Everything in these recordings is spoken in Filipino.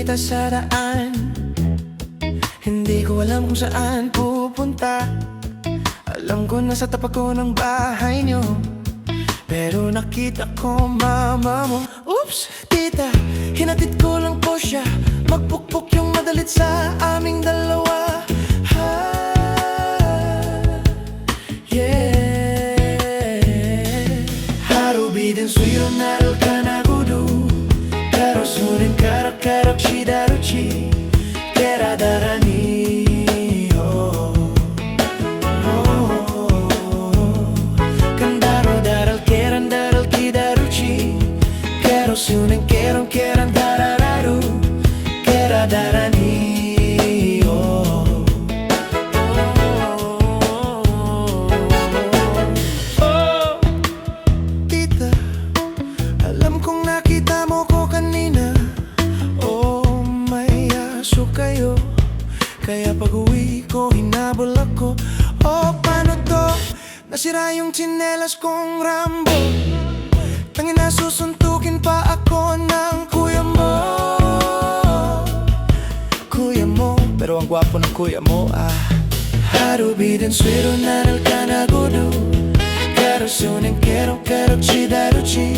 kita sa daan. Hindi ko alam kung saan pupunta. Alam ko nasa tapat ko ng bahay niyo, pero nakita ko mama mo. Oops, tita, hinatid ko lang po siya. Magpukpok yung madalit sa aming dalawa. Harubiden suyo naral ka na gudu. Karosunin karak-karak shidaruchi. Kera darani Kandaro daral keran daral kidaruchi. Karosunin keran darararu. Kera darani Tita, alam kong nakita mo ko kanina. Oh, may aso kayo, kaya pag-uwi ko hinabol ako. Oh, paano to? Nasira yung tsinelas kong Rambo. Tangin na susuntukin pa ako ng kuya mo. Kuya mo, pero ang gwapo ng kuya mo Harubiden suero naral ka na gudu. Karosunin kerong shidaruchi.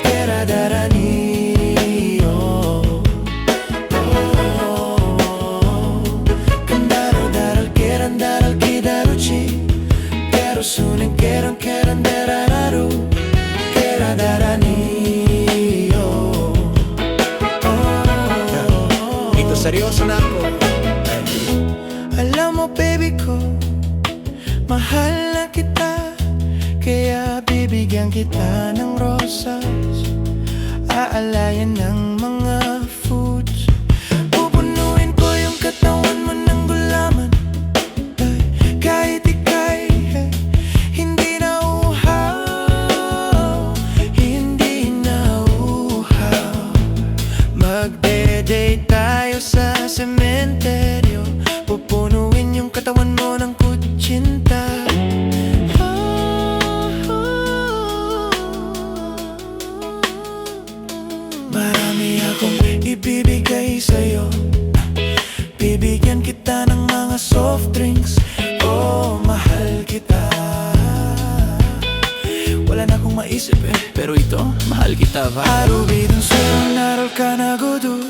Kera darani Kandaro daral kidaruchi. Karosunin keran darararu. Kera darani Ito seryoso na ako. Alam mo baby ko, mahal na kita, kaya bibigyan kita ng rosas. Aalayan ng mga foods. Pupunuin ko yung katawan mo ng gulaman. Kahit ika'y hindi na uhaw. Hindi na uhaw. Magde-date tayo sa sementeryo. Pupunuin yung katawan mo ng kutsinta. Marami akong ibibigay sa'yo. Bibigyan kita ng mga soft drinks. Oh, mahal kita. Wala na akong maisip pero ito, mahal kita ba? Harubiden suyo naral ka na gudu.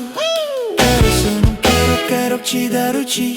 Karosunong kerok shidaruchi.